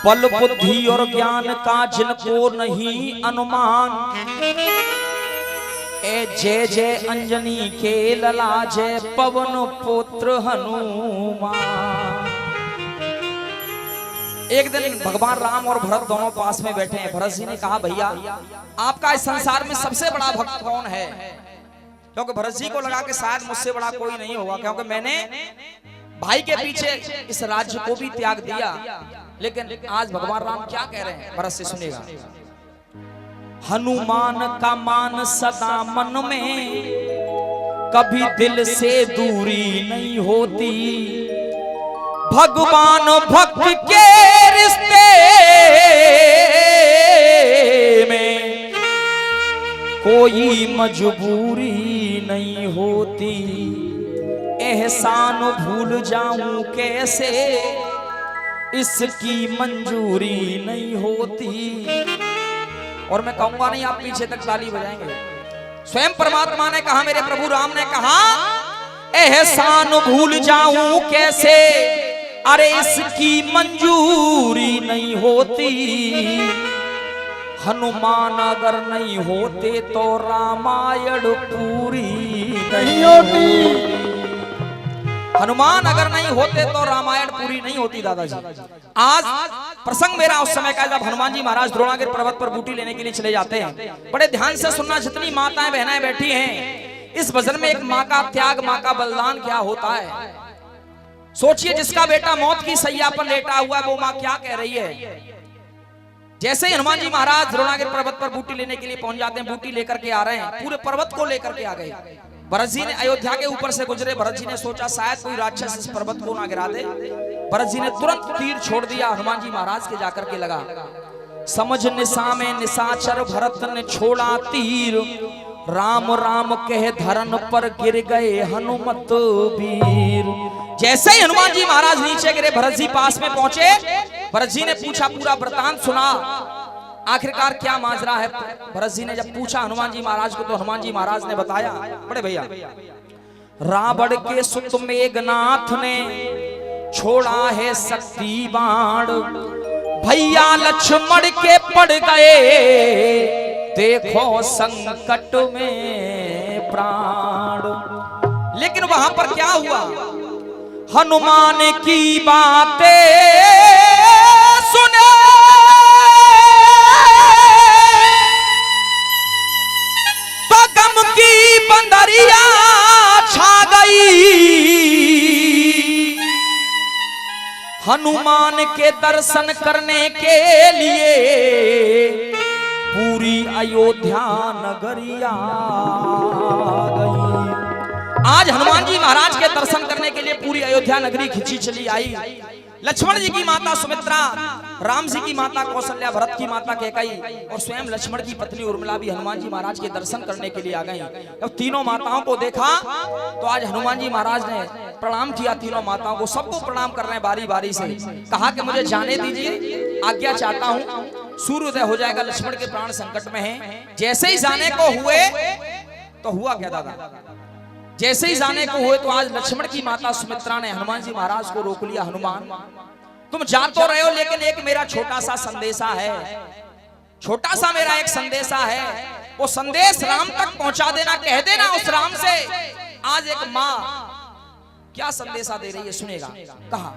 बल बुद्धि और ज्ञान का जिनको नहीं अनुमान, ए जय जय अंजनी के लला जय पवन पुत्र हनुमान। एक दिन भगवान राम और भरत दोनों पास में बैठे हैं। भरत जी ने कहा, भैया आपका इस संसार में सबसे बड़ा भक्त कौन है? क्योंकि भरत जी को लगा कि शायद मुझसे बड़ा कोई नहीं होगा, क्योंकि मैंने भाई के पीछे इस राज्य को भी त्याग दिया। लेकिन आज भगवान राम क्या कह रहे हैं, भरत से सुनेगा। हनुमान का मान सदा मन में, कभी दिल से दूरी नहीं होती। भगवान भक्त के रिश्ते में कोई मजबूरी नहीं होती। एहसान भूल जाऊं कैसे, इसकी मंजूरी नहीं होती। और मैं कहूंगा नहीं, आप पीछे तक ताली बजाएंगे। स्वयं परमात्मा ने कहा, मेरे प्रभु राम ने कहा, एहसान भूल जाऊं कैसे, अरे इसकी मंजूरी नहीं होती। हनुमान अगर नहीं होते तो रामायण पूरी नहीं होती। हनुमान अगर नहीं होते तो रामायण पूरी नहीं होती। दादाजी आज प्रसंग मेरा उस समय का जब हनुमान जी महाराज द्रोणागिरि पर्वत पर बूटी लेने के लिए चले जाते हैं। बड़े ध्यान से सुनना, जितनी माताएं बहनाएं बैठी हैं, इस भजन में एक माँ का त्याग, माँ का बलिदान क्या होता है। सोचिए, जिसका बेटा मौत की सैया पर लेटा हुआ है, वो माँ क्या कह रही है। जैसे ही हनुमान जी महाराज द्रोणागिरि पर्वत पर बूटी लेने के लिए पहुंच जाते हैं, बूटी लेकर के आ रहे हैं, पूरे पर्वत को लेकर के आ गए। भरत जी ने अयोध्या के ऊपर से गुजरे। भरत जी ने सोचा शायद कोई राक्षस इस पर्वत को ना गिरा दे। भरत जी ने तुरंत तीर छोड़ दिया, हनुमान जी महाराज के जाकर के लगा। समझ निशा में निशाचर भरत ने छोड़ा तीर, राम राम कह धरन पर गिर गए हनुमत वीर। जैसे ही हनुमान जी महाराज नीचे गिरे, भरत जी पास में पहुंचे। भरत जी ने पूछा, पूरा वृतांत सुना, आखिरकार क्या माजरा है। भरत जी ने जब पूछा हनुमान जी महाराज को, तो हनुमान जी महाराज ने बताया, बड़े भैया, रावण के सुत मेघनाथ ने छोड़ा है शक्ति बाण, भैया लक्ष्मण के पड़ गए देखो संकट में प्राण। लेकिन वहां पर क्या हुआ, हनुमान की बातें सुने तो गम की बंदरिया छा गई। हनुमान के दर्शन करने के लिए पूरी अयोध्या नगरिया गई। आज हनुमान जी महाराज के दर्शन करने के लिए पूरी अयोध्या नगरी खिंची चली आई। लक्ष्मण जी की माता सुमित्रा, राम जी की माता कौशल्या, भरत की माता कैकेयी और स्वयं लक्ष्मण की पत्नी उर्मिला भी हनुमान जी महाराज के दर्शन करने के लिए आ गई। जब तीनों माताओं को देखा तो आज हनुमान जी महाराज ने प्रणाम किया। तीनों माताओं को, सबको प्रणाम कर रहे हैं बारी बारी से। कहा कि मुझे जाने दीजिए, आज्ञा चाहता हूँ, सूर्योदय हो जाएगा, लक्ष्मण के प्राण संकट में हैं। जैसे ही जाने को हुए तो हुआ क्या दादा, जैसे ही जाने को हुए तो आज लक्ष्मण की माता सुमित्रा ने हनुमान जी महाराज को रोक लिया। हनुमान, तुम जा तो रहे हो, लेकिन एक मेरा छोटा सा संदेशा है, छोटा सा मेरा एक संदेशा है, वो संदेश राम तक पहुंचा देना, कह देना उस राम से। आज एक माँ क्या संदेशा दे रही है, सुनेगा। कहा,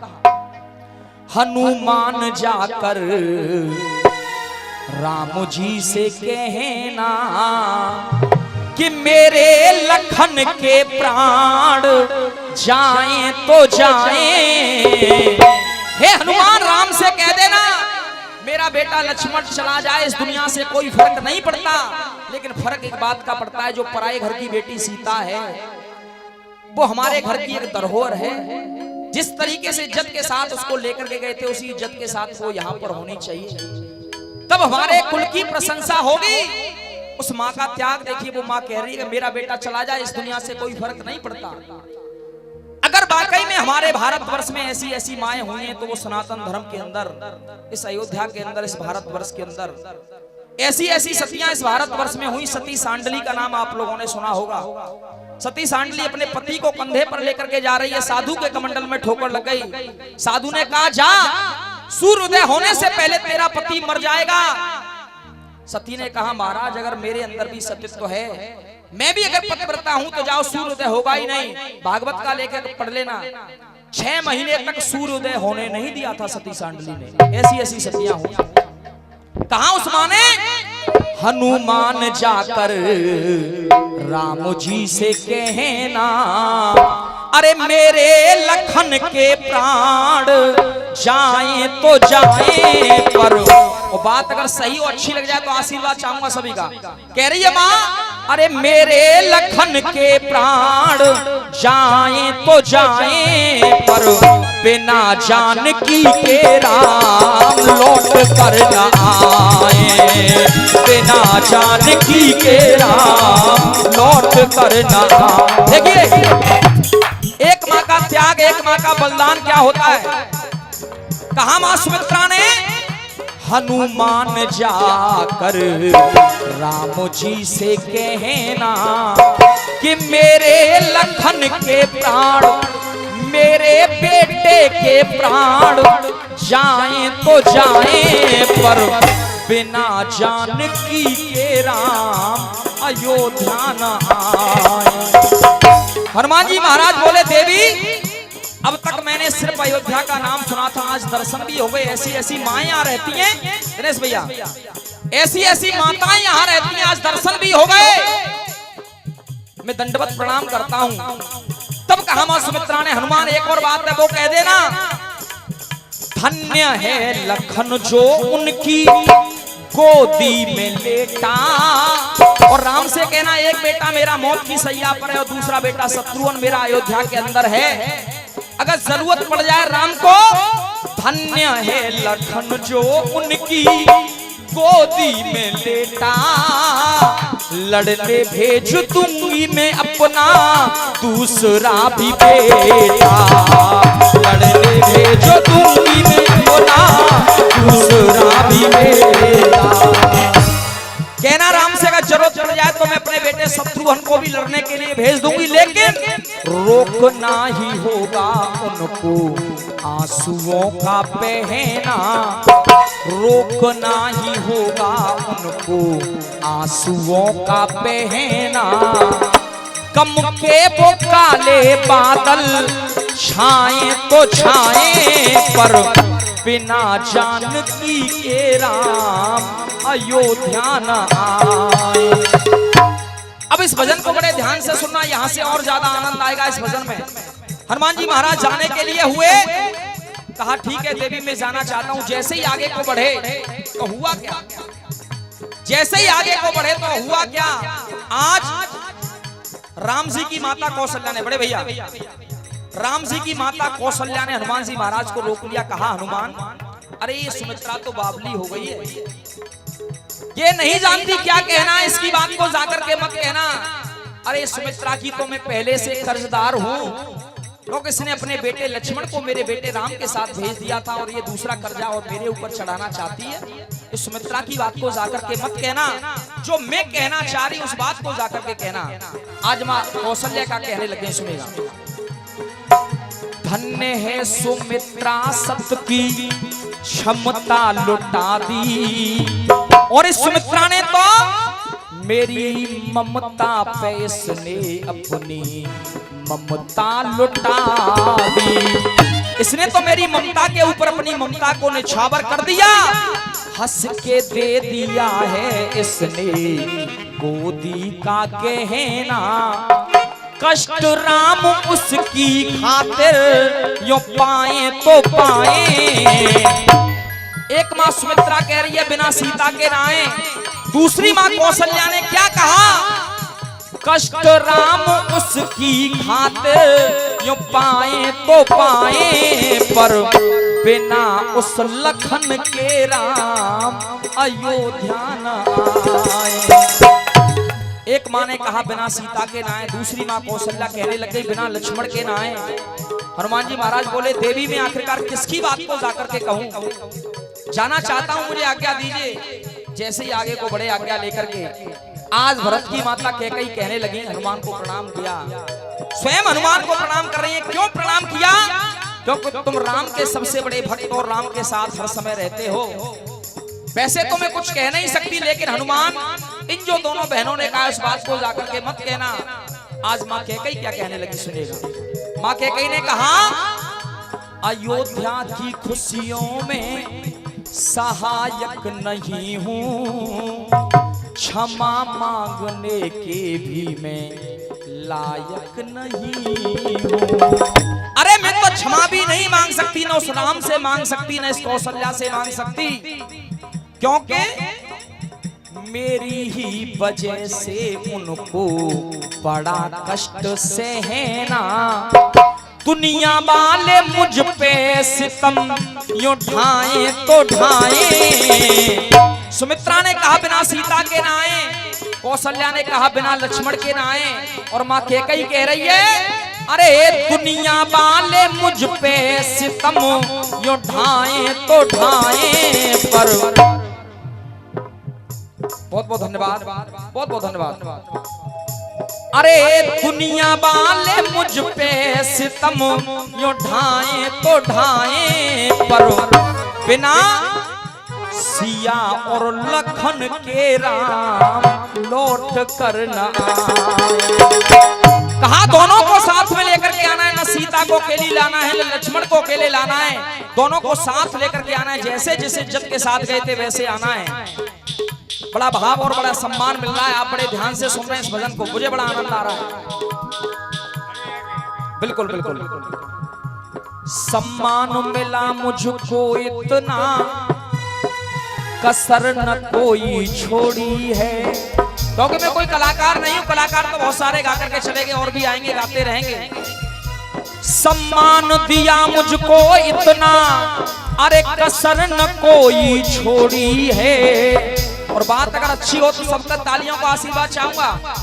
हनुमान जाकर राम जी से कहना कि मेरे लखन के प्राण जाएं तो जाएं। हे हनुमान, राम से कह देना मेरा बेटा लक्ष्मण चला जाए, इस दुनिया से कोई फर्क नहीं पड़ता। लेकिन फर्क एक बात का पड़ता है, जो पराए घर की बेटी सीता है, वो हमारे घर की एक धरोहर है। जिस तरीके से इज्जत के साथ उसको लेकर के गए थे, उसी इज्जत के साथ वो यहाँ पर होनी चाहिए। तब हमारे कुल की प्रशंसा होगी। उस माँ का त्याग देखिए, वो माँ कह रही है कि मेरा बेटा चला जाए, इस दुनिया से कोई फर्क नहीं पड़ता। अगर वाकई में हमारे भारतवर्ष में ऐसी ऐसी माएं हुई हैं, तो वो सनातन धर्म के अंदर, इस अयोध्या के अंदर, इस भारतवर्ष के अंदर ऐसी ऐसी सतियां इस भारतवर्ष में हुई। सती सांडली का नाम आप लोगों ने सुना होगा। सती सांडली अपने पति को कंधे पर लेकर के जा रही है, साधु के कमंडल में ठोकर लग गई। साधु ने कहा, जा, सूर्योदय होने से पहले तेरा पति मर जाएगा। सती ने कहा, महाराज अगर मेरे अंदर भी सतीत्व है, मैं भी अगर पतिव्रता हूं, तो जाओ, सूर्योदय होगा ही नहीं। भागवत का लेकर पढ़ लेना, 6 महीने तक सूर्योदय होने नहीं दिया था सती सांडली ने। ऐसी ऐसी सतियां हुई। कहा उस मां ने, हनुमान जाकर राम जी से कहना, अरे मेरे लखन के प्राण जाएं तो जाएं, पर वो बात अगर सही और अच्छी लग जाए तो आशीर्वाद चाहूंगा सभी का। कह रही है मां, अरे मेरे लखन के प्राण जाएं तो जाएं, पर बिना जानकी के राम लौट कर न आए। बिना जानकी के राम लौट कर न आए। देखिए, एक माँ का त्याग, एक माँ का बलिदान क्या होता है। कहा मां सुमित्रा ने, हनुमान जाकर राम जी से कहना कि मेरे लखन के प्राण, मेरे बेटे के प्राण जाएं तो जाएं, पर बिना जानकी के राम अयोध्या न आए। हनुमान जी महाराज बोले, देवी अब तक मैंने सिर्फ अयोध्या का नाम सुना था, आज दर्शन भी हो गए। ऐसी ऐसी माएं यहाँ रहती हैं दिनेश भैया, ऐसी ऐसी माताएं यहाँ रहती हैं, आज दर्शन भी हो गए। मैं दंडवत प्रणाम करता हूँ। तब कहा मां सुमित्रा ने, हनुमान एक और बात है वो कह देना, धन्य है लखन जो उनकी गोदी में लेटा। और राम से कहना, एक बेटा मेरा मौत की सैया पर है और दूसरा बेटा शत्रुघ्न मेरा अयोध्या के अंदर है। अगर जरूरत पड़ जाए राम को, धन्य है लखन जो उनकी गोदी में लेटा। लड़ने भेज दूंगी मैं अपना दूसरा भी बेटा। लड़ने भेज दूंगी मैं अपना दूसरा भी बेटा। कहना राम से अगर जरूरत पड़ जाए तो मैं अपने बेटे शत्रुघ्न को भी लड़ने के लिए भेज दूंगी, लेकिन रोकना ही होगा उनको आंसुओं का बहना। रोकना ही होगा उनको आंसुओं का बहना। कम के वो काले बादल छाए तो छाए, पर बिना जानकी के राम अयोध्या न आए। अब इस भजन को बड़े ध्यान से सुनना, यहाँ से और ज्यादा आनंद आएगा इस भजन में। हनुमान जी महाराज जाने के लिए हुए, कहा ठीक है देवी मैं जाना चाहता हूँ। जैसे ही आगे को बढ़े तो हुआ क्या, जैसे ही आगे को बढ़े तो हुआ क्या, आज राम जी की माता कौशल्या ने, बड़े भैया राम जी की माता कौशल्या ने हनुमान जी महाराज को रोक लिया। कहा हनुमान, अरे ये सुमित्रा तो बावली हो गई है, ये नहीं जानती क्या कहना, इसकी बात को जाकर के मत कहना। अरे सुमित्रा की तो मैं पहले से कर्जदार हूँ, क्योंकि इसने अपने बेटे लक्ष्मण को मेरे बेटे राम के साथ भेज दिया था और ये दूसरा कर्जा और मेरे ऊपर चढ़ाना चाहती है। इस सुमित्रा की बात को जाकर के मत कहना, जो मैं कहना चाह रही उस बात को जाकर के कहना। आज माँ कौशल्या का कहने लगे, सुनेगा। धन्य है सुमित्रा सत की क्षमता लुटा दी, और इस सुमित्रा ने तो मेरी ममता पे इसने अपनी ममता लुटा दी। इसने तो मेरी ममता के ऊपर अपनी ममता को निछावर कर दिया। हंस के दे दिया है इसने गोदी का गहना। कष्ट राम उसकी खातिर यो पाए तो पाए। एक माँ सुमित्रा कह रही है बिना सीता के राय। दूसरी माँ कौशल्या ने क्या कहा, कष्ट राम उसकी खातिर यो पाए तो पाए, पर बिना उस लखन के राम अयोध्या न आए। एक माँ ने कहा बिना सीता के ना आए, दूसरी माँ कौशल्या कहने लग गई बिना लक्ष्मण के ना आए। हनुमान जी महाराज बोले देवी में आखिरकार किसकी बात को जाकर के कहूं, जाना चाहता हूं, मुझे आज्ञा दीजिए। जैसे ही आगे को बड़े आज्ञा लेकर के आज भरत की माता कैकेयी कहने लगी, हनुमान को प्रणाम किया। स्वयं हनुमान को प्रणाम कर रही है। क्यों प्रणाम किया? क्योंकि तुम राम के सबसे बड़े भक्त और राम के साथ हर समय रहते हो। वैसे तो मैं कुछ कह नहीं सकती, लेकिन हनुमान इन जो दोनों बहनों ने कहा उस बात को जाकर के मत कहना। आज माँ कैकेयी क्या कहने लगी सुनिएगा। माँ कैकेयी ने कहा अयोध्या की खुशियों में सहायक नहीं हूँ, क्षमा मांगने के भी मैं लायक नहीं हूँ। अरे मैं तो क्षमा भी नहीं मांग सकती, न उस राम से मांग सकती, न इस कौशल्या से मांग सकती, क्योंकि मेरी ही वजह से उनको बड़ा कष्ट सहना। दुनिया वाले मुझ पे सितम यूं ढाए तो ढाए। सुमित्रा ने कहा बिना सीता के ना आए, कौशल्या ने कहा बिना लक्ष्मण के ना आए, और माँ कैकेयी कह रही है अरे दुनिया वाले मुझ पे सितम यूं ढाए तो ढाए। पर बहुत बहुत धन्यवाद, बहुत बहुत धन्यवाद। अरे दुनिया वाले मुझ पे सितम यूं ढाए तो ढाए, पर बिना सिया और लखन के राम लौट कर न आए। कहा दोनों को साथ में लेकर के आना है, न सीता को अकेली लाना है, न लक्ष्मण को अकेले लाना है, दोनों को साथ लेकर के आना है। जैसे जिस इज्जत के साथ गए थे वैसे आना है। बड़ा भाव और बड़ा सम्मान मिल रहा है। आप बड़े ध्यान से सुन रहे हैं इस भजन को, मुझे बड़ा आनंद आ रहा है। बिल्कुल बिल्कुल सम्मान मिला मुझको इतना, कसर न कोई छोड़ी है। क्योंकि मैं कोई कलाकार नहीं हूं, कलाकार तो बहुत सारे गा करके चले गए और भी आएंगे, गाते रहेंगे। सम्मान दिया मुझको इतना, अरे कसर न कोई छोड़ी है। और बात अगर अच्छी हो तो सबका तालियों का आशीर्वाद चाहूंगा।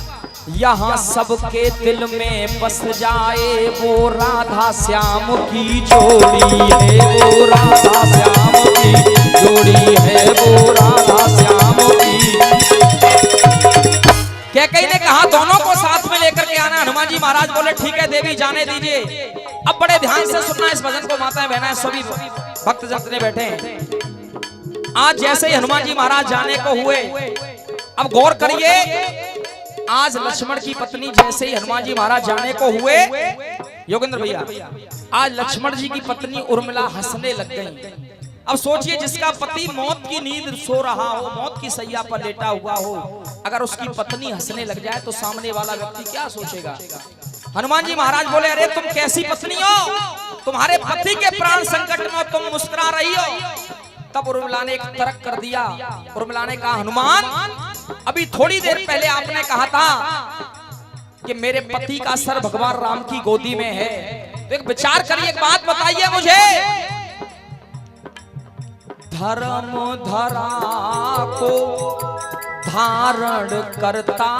यहाँ सबके दिल में बस जाए वो राधा श्याम की जोड़ी है, वो राधा श्याम की जोड़ी है, वो राधा श्याम की। कैकेयी ने कहा दोनों को साथ में लेकर के आना। हनुमान जी महाराज बोले ठीक है देवी जाने दीजिए। अब बड़े ध्यान से सुनना इस भजन को, माताएं बहनें सभी भक्त जितने बैठे हैं। आज जैसे ही हनुमान जी महाराज जाने को हुए, अब गौर करिए, आज लक्ष्मण की पत्नी जैसे ही हनुमान जी महाराज जाने को हुए, योगेंद्र भैया, आज लक्ष्मण जी की पत्नी उर्मिला हंसने लग गई। अब सोचिए जिसका पति मौत की नींद सो रहा हो, मौत की सैया पर लेटा हुआ हो, अगर उसकी पत्नी हंसने लग जाए तो सामने वाला व्यक्ति क्या सोचेगा। हनुमान जी महाराज बोले अरे तुम कैसी पत्नी हो, तुम्हारे पति के प्राण संकट में तुम मुस्कुरा रही हो। तब उर्मिला ने एक तर्क कर दिया। उर्मिला ने कहा हनुमान अभी थोड़ी देर पहले आपने कहा था कि मेरे पति का सर भगवान राम की गोदी में है, तो एक विचार करिए, एक बात बताइए मुझे। धर्म धरा को धारण करता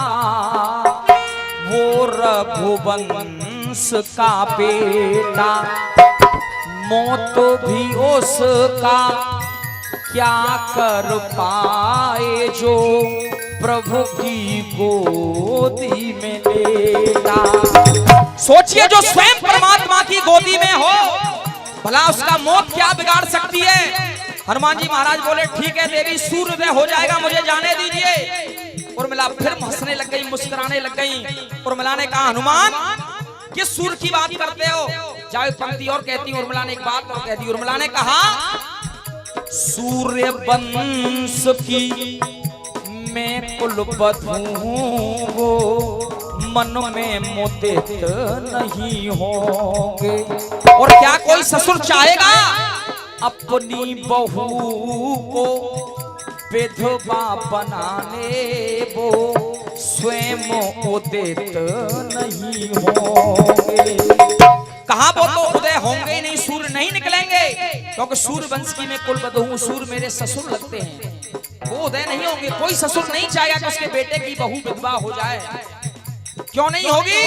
वो रघुवंश का बेटा, मौत भी उसका क्या कर पाए जो प्रभु की गोदी में लेटा। सोचिए जो स्वयं परमात्मा की गोदी में हो, भला उसका मौत क्या बिगाड़ सकती है। हनुमान जी महाराज बोले ठीक है देवी सूर्योदय हो जाएगा, मुझे जाने दीजिए। उर्मिला फिर हंसने लग गई, मुस्कुराने लग गई। उर्मिला ने कहा हनुमान किस सूर्य की बात करते हो। जाओ पंक्ति और कहती हूँ, उर्मिला ने एक बात और कह दी। उर्मिला ने कहा सूर्य वंश की मैं कुलवधू हूँ, वो मन में मुदित नहीं होंगे। और क्या कोई ससुर चाहेगा अपनी बहू को विधवा बनाने, वो स्वयं उदित नहीं होंगे। कहा वो तो उदय होंगे ही नहीं, सूर्य नहीं निकलेंगे, क्योंकि सूर्य वंश में कुलवधू हूं, सूर्य मेरे ससुर लगते हैं, वो उदय नहीं होंगे। कोई ससुर नहीं चाहेगा कि उसके बेटे की बहू विधवा हो जाए, क्यों नहीं होगी?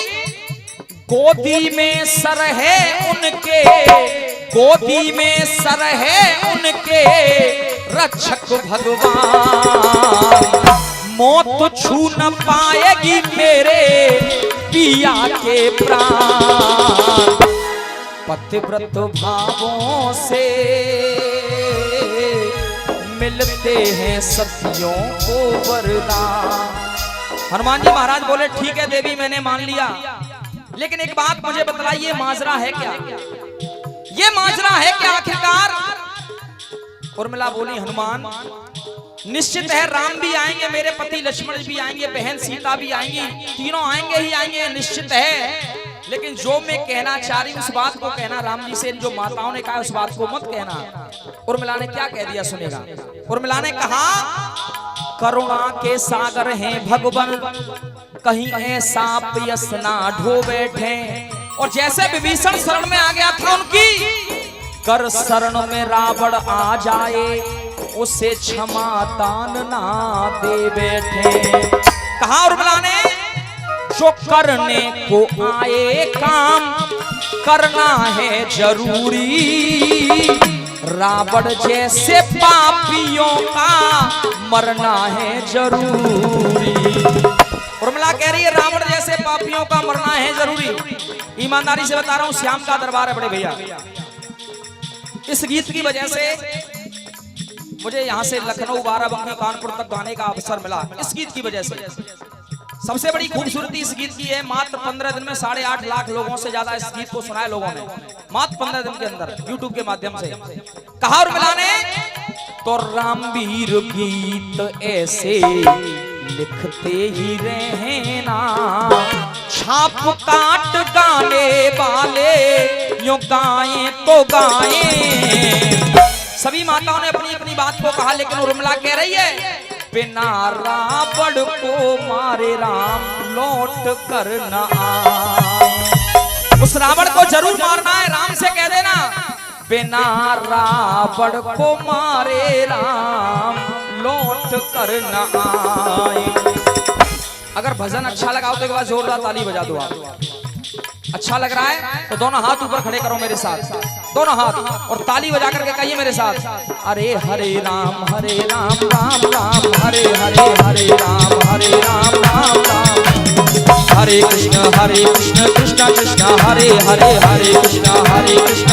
गोदी में सर है उनके, गोदी में सर है उनके, रक्षक भगवान, मौत छू न पाएगी मेरे पिया के प्राण, पतिव्रत भावों से मिलते हैं सतियों को वरदान। हनुमान जी महाराज बोले ठीक है देवी मैंने मान लिया, लेकिन एक बात मुझे बतलाइए, माजरा है क्या? ये माजरा है क्या आखिरकार? उर्मिला बोली हनुमान निश्चित है राम भी आएंगे, मेरे पति लक्ष्मण भी आएंगे, बहन सीता भी आएंगी, तीनों आएंगे ही आएंगे, निश्चित है। लेकिन जो मैं कहना चाह रही उस बात को कहना, राम जी से जो माताओं ने कहा उस बात को मत कहना। उर्मिला ने क्या कह दिया सुनेगा। उर्मिला ने कहा करुणा के सागर हैं भगवान, कहीं ऐसा पियस ना ढो बैठे। और जैसे विभीषण शरण में आ गया था उनकी, कर शरण में रावण आ जाए, उसे क्षमा दान ना दे बैठे। कहा उर्मिला ने जो करने को आए काम करना है जरूरी, रावण जैसे पापियों का मरना है जरूरी। उर्मिला कह रही है रावण जैसे पापियों का मरना है जरूरी। ईमानदारी से बता रहा हूं, श्याम का दरबार है बड़े भैया। इस गीत की वजह से मुझे यहाँ से लखनऊ, बाराबंकी, कानपुर तक गाने का अवसर मिला, इस गीत की वजह से। सबसे बड़ी खूबसूरती इस गीत की है, मात्र 15 दिन में 8.5 लाख लोगों से ज्यादा इस गीत को सुना है लोगों ने, मात्र 15 दिन के अंदर YouTube के माध्यम से। कहा उर्मिला ने तो रामवीर गीत ऐसे लिखते ही रहना, छाप काट गाने वाले यूं गाएं तो गाएं। सभी माताओं ने अपनी अपनी बात को कहा, लेकिन उर्मिला कह रही है बिना रावण को मारे राम लौट कर न आए। उस रावण को जरूर मारना है, राम से कह देना बिना रावण को मारे राम लौट कर न आए। अगर भजन अच्छा लगाओ तो एक बार जोरदार ताली बजा दो आप। अच्छा लग रहा है तो दोनों हाथ ऊपर खड़े करो मेरे साथ, दोनों हाथ, और ताली बजा करके कहिए मेरे साथ, अरे हरे राम राम राम हरे हरे, हरे राम राम राम, हरे कृष्ण कृष्ण कृष्ण हरे हरे, हरे कृष्ण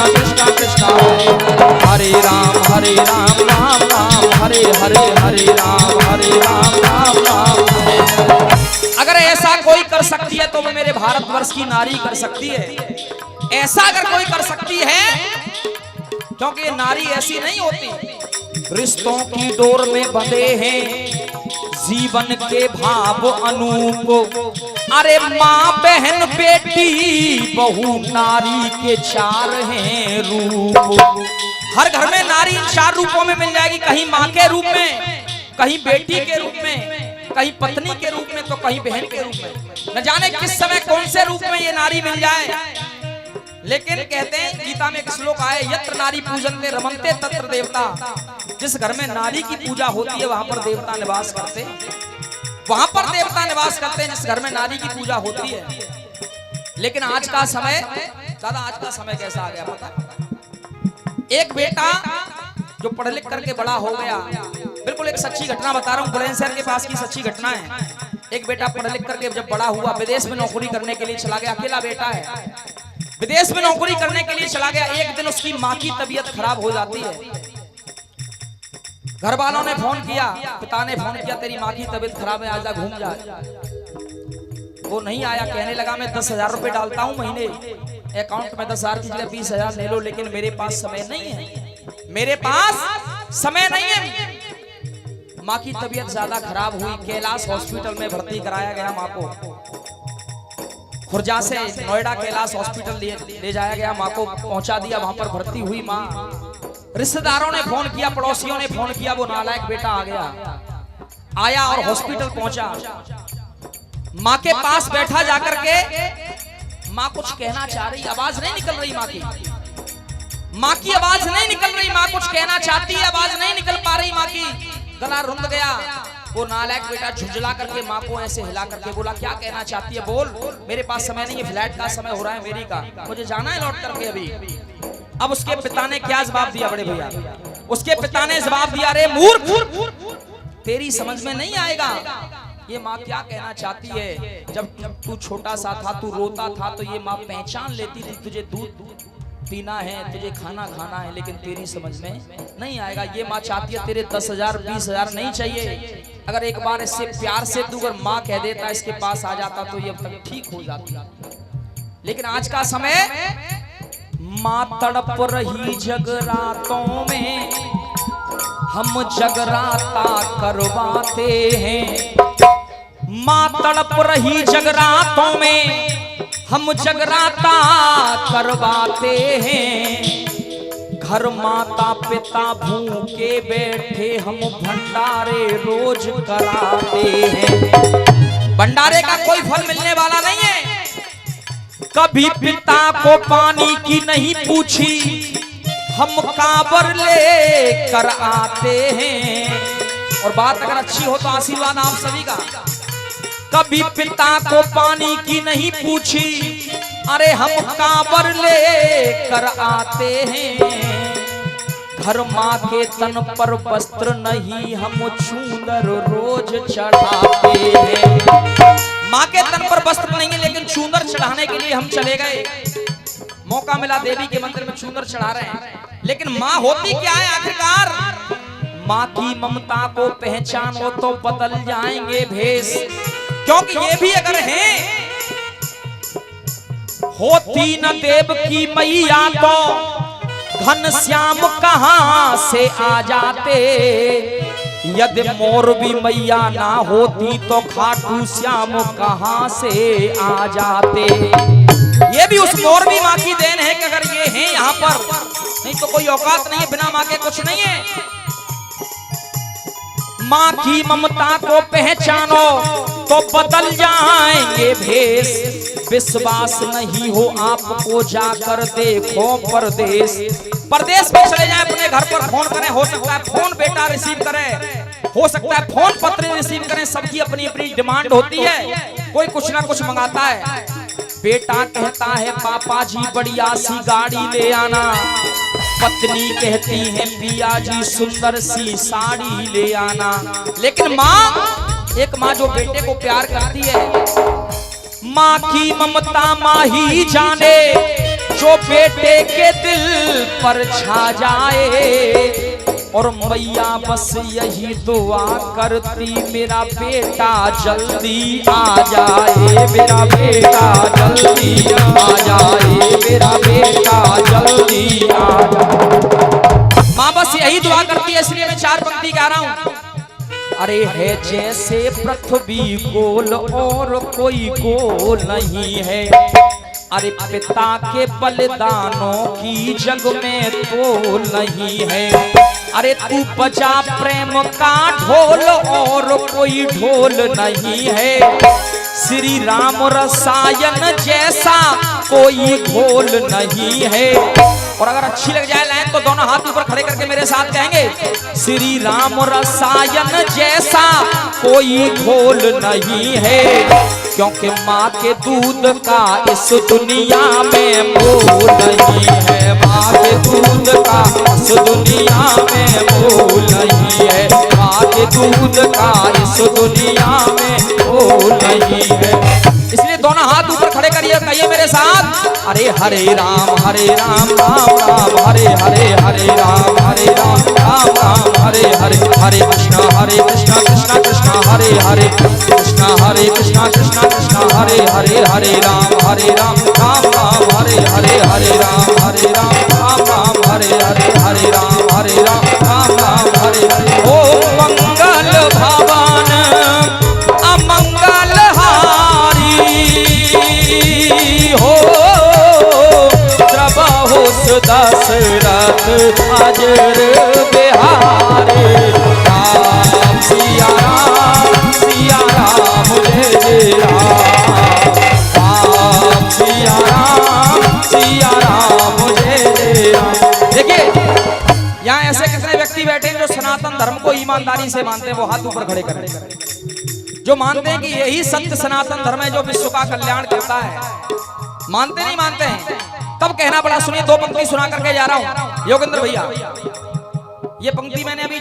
कृष्ण कृष्ण हरे राम राम राम हरे हरे, हरे राम राम राम। अगर ऐसा कोई कर सकती है तो वो मेरे भारतवर्ष की नारी कर सकती है। ऐसा अगर कोई कर सकती है, क्योंकि ये नारी ऐसी नहीं होती। रिश्तों की डोर में बंधे हैं जीवन के भाव अनूप, अरे माँ बहन बेटी बहू नारी के 4 हैं रूप। हर घर में नारी 4 रूपों में मिल जाएगी, कहीं माँ के रूप में, कहीं बेटी के रूप में, कहीं पत्नी के रूप में, तो कहीं बहन के रूप में। न जाने किस समय कौन से रूप में ये नारी मिल जाए। लेकिन कहते हैं गीता में एक श्लोक आए, यत्र नारी पूजन्ते रमन्ते तत्र देवता। जिस घर में नारी की पूजा होती है वहां पर देवता निवास करते, वहां पर देवता निवास करते हैं जिस घर में नारी की पूजा होती है। लेकिन आज का समय, दादा आज का समय कैसा आ गया पता? एक बेटा जो पढ़ लिख करके बड़ा हो गया, बिल्कुल एक सच्ची घटना बता रहा हूँ, बुलंदशहर के पास की सच्ची घटना है। एक बेटा पढ़ लिख करके जब बड़ा हुआ, विदेश में नौकरी करने के लिए चला गया, अकेला बेटा है, विदेश में नौकरी करने के लिए चला गया। एक दिन उसकी माँ की तबीयत खराब हो जाती है। घर वालों ने फोन किया, पिता ने फोन किया, तेरी माँ की तबीयत खराब है, आजा घूम जा। वो नहीं आया, कहने लगा मैं 10,000 रुपए डालता हूँ महीने, अकाउंट में 10,000 की जगह 20,000 ले लो, लेकिन मेरे पास समय नहीं है, मेरे पास समय नहीं है। माँ की तबीयत ज्यादा खराब हुई, कैलाश हॉस्पिटल में भर्ती कराया गया माँ को। खुर्जा से नोएडा कैलाश हॉस्पिटल ले जाया गया, माँ को पहुंचा दिया, वहां पर भर्ती हुई माँ। रिश्तेदारों ने फोन किया, पड़ोसियों ने फोन किया, वो नालायक बेटा आ गया, आया और हॉस्पिटल पहुंचा, माँ के पास बैठा जाकर के माँ कुछ कहना चाह रही, आवाज नहीं निकल रही माँ की, माँ की आवाज नहीं निकल रही। माँ कुछ कहना चाहती है, आवाज नहीं निकल पा रही माँ की, गला रुंध गया। वो नालायक बेटा झुंझला करके माँ को ऐसे हिला करके बोला, क्या कहना चाहती है बोल, मेरे पास समय नहीं है, फ्लैट का समय हो रहा है मेरी का, मुझे जाना है लौट करके अभी। अब उसके पिता ने क्या जवाब दिया बड़े भैया, उसके पिता ने जवाब दिया, अरे मूर्ख, तेरी समझ में नहीं आएगा ये माँ क्या कहना चाहती है। जब तू छोटा सा था, तू रोता था, तो ये माँ पहचान लेती थी तुझे दूध पीना है, तुझे खाना खाना है, लेकिन तेरी समझ में नहीं आएगा। ये माँ चाहती है तेरे 10,000 20,000 नहीं चाहिए, अगर एक बार इससे प्यार से तू अगर माँ कह देता, इसके पास आ जाता, तो ये अब तक ठीक हो जाती। लेकिन आज का समय, माँ तड़प रही जगरातों में, हम जगराता करवाते हैं। माँ तड़प रही जगरातों में, हम जगराता करवाते हैं। घर माता पिता भूखे बैठे, हम भंडारे रोज कराते हैं। भंडारे का कोई फल मिलने वाला नहीं है। कभी पिता को पानी की नहीं पूछी, हम कांवर ले कर आते हैं। और बात अगर अच्छी हो तो आशीर्वाद आप सभी का। कभी पिता को पानी की नहीं पूछी, अरे हम कांवर ले कर आते हैं। घर माँ के तन पर वस्त्र नहीं, हम चूंदर रोज चढ़ाते हैं। माँ के तन पर वस्त्र नहीं है, लेकिन चूंदर चढ़ाने के लिए हम चले गए। मौका मिला, देवी के मंदिर में चूंदर चढ़ा रहे हैं। लेकिन माँ होती क्या है आखिरकार? माँ की ममता को पहचानो तो बदल जाएंगे भेष। क्योंकि ये भी अगर हैं, होती न देव की मैया तो घनश्याम कहां से आ जाते। यदि मोरबी मैया ना होती तो खाटू श्याम कहां से आ जाते। ये भी उस मोरबी माँ की देन है कि अगर ये हैं यहाँ पर, नहीं तो कोई औकात नहीं है, बिना माँ के कुछ नहीं है। माँ की ममता को पहचानो तो बदल जाएंगे भेष। विश्वास नहीं हो आपको जाकर देखो परदेश। परदेश में चले जाए, अपने घर पर फोन करें, हो सकता है फोन बेटा रिसीव करे, हो सकता है फोन पत्र रिसीव करें। सबकी अपनी अपनी डिमांड होती है, कोई कुछ ना कुछ मंगाता है। बेटा कहता है पापा जी बढ़िया सी गाड़ी ले आना, पत्नी कहती है पिया जी सुंदर सी साड़ी ले आना। लेकिन माँ, एक माँ जो बेटे को प्यार करती है, माँ की ममता माँ ही जाने, जो बेटे के दिल पर छा जाए। और मैया बस यही दुआ करती, मेरा बेटा जल्दी आ जाए, मेरा बेटा जल्दी आ जाए, मेरा बेटा जल्दी आ जाए। माँ बस यही दुआ करती है, इसलिए मैं 4 पंक्ति गा रहा हूँ। अरे है जैसे पृथ्वी गोल और कोई गोल नहीं है, अरे पिता के बलिदानों की जग में तोल नहीं है। अरे तू बजा प्रेम का ढोल और कोई ढोल नहीं है। श्री राम रसायन जैसा कोई घोल नहीं है। और अगर अच्छी लग जाए लाइन तो दोनों हाथ ऊपर खड़े करके मेरे साथ कहेंगे, श्री राम रसायन जैसा कोई घोल नहीं है। क्योंकि माँ के दूध का इस दुनिया में मोल नहीं है, माँ के दूध का इस दुनिया में मोल नहीं है, माँ के दूध का इस दुनिया में मोल नहीं है। इसलिए दोनों हाथ ऊपर खड़े करिए, कहिए मेरे साथ, अरे हरे राम राम राम हरे हरे, हरे राम राम राम हरे हरे, हरे कृष्णा कृष्णा कृष्णा हरे हरे, कृष्णा कृष्णा कृष्णा हरे हरे, हरे राम राम राम हरे हरे, हरे राम राम हरे हरे, हरे राम राम हरे हरे। ओम मंगल भवन अमंगल हो, प्रभुस दशरथ अजर बिहारी। राम सिया राम जय जय राम, राम सिया कितने व्यक्ति बैठे हैं जो सनातन धर्म को ईमानदारी से मानते हैं, वो हाथ ऊपर खड़े करें। जो मानते हैं कि यही सत्य सनातन धर्म है जो विश्व का कल्याण करता है। मानते नहीं मानते हैं? तब कहना पड़ा। सुनिए, दो पंक्ति सुना करके जा रहा हूं योगेंद्र भैया। ये पंक्ति मैंने अभी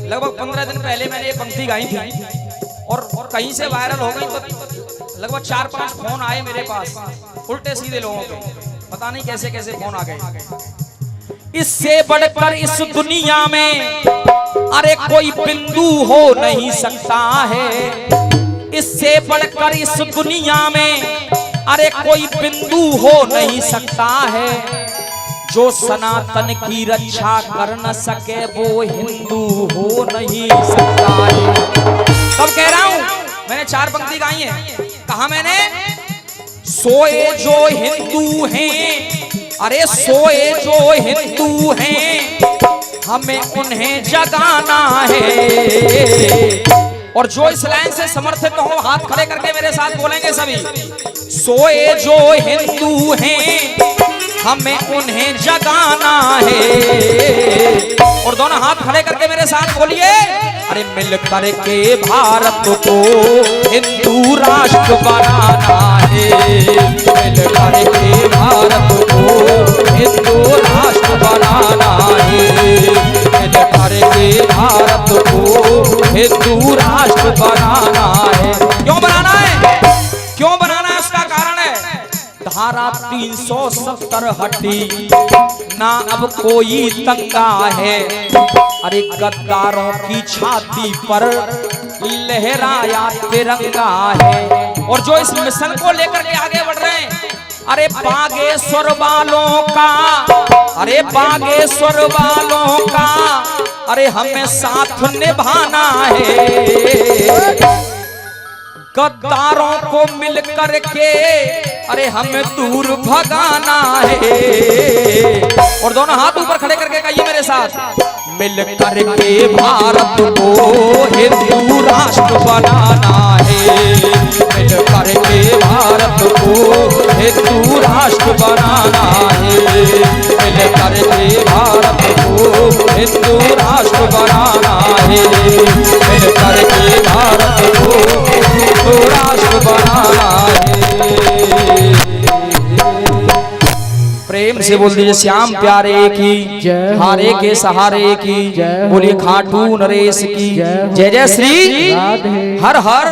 लगभग 15 दिन पहले मैंने ये पंक्ति गाई थी और कहीं से वायरल हो गई, तो लगभग 4-5 फोन आए मेरे पास, उल्टे सीधे लोगों के, पता नहीं कैसे कैसे फोन आ गए। इससे बढ़कर इस दुनिया में अरे कोई बिंदु हो नहीं सकता है। इससे बढ़कर इस दुनिया में अरे कोई बिंदु हो नहीं सकता है। जो सनातन की रक्षा कर न सके वो हिंदू हो नहीं सकता है। तब कह रहा हूं, मैंने 4 पंक्ति गाई है। कहा मैंने, सोए जो हिंदू हैं, अरे सोए जो हिंदू हैं, हमें उन्हें जगाना है। और जो इस लाइन से समर्थित हो हाथ खड़े करके मेरे साथ बोलेंगे सभी। सोए जो हिंदू हैं, हमें उन्हें जगाना है। और दोनों हाथ खड़े करके मेरे साथ बोलिए, अरे मिल करके भारत को हिंदू राष्ट्र बनाना है। मिल करके भारत को हिंदू राष्ट्र बनाना है। मिल करके भारत को हिंदू राष्ट्र बनाना है। क्यों बनाना है? क्यों बनाना है? उसका कारण है, धारा 370 हटी ना अब कोई तंगा है। अरे गद्दारों की छाती पर लहराया तिरंगा है। और जो इस मिशन को लेकर के आगे बढ़ रहे हैं, अरे बागेश्वर वालों का, अरे बागेश्वर वालों का, अरे हमें साथ निभाना है। गद्दारों को मिल करके अरे हमें दूर भगाना है। और दोनों हाथ ऊपर खड़े करके कहिए मेरे साथ, मिल करके भारत को हिंदू राष्ट्र बनाना है। मिल करके भारत को हिंदू राष्ट्र बनाना है। मिल करके भारत को हिंदू राष्ट्र बनाना है। मिल करके भारत को हिंदू राष्ट्र बनाना है। प्रेम से बोल दीजिए, श्याम प्यारे की जय, हारे के सहारे की जय, बोलिए खाटू नरेश की जय। जय जय श्री हर हर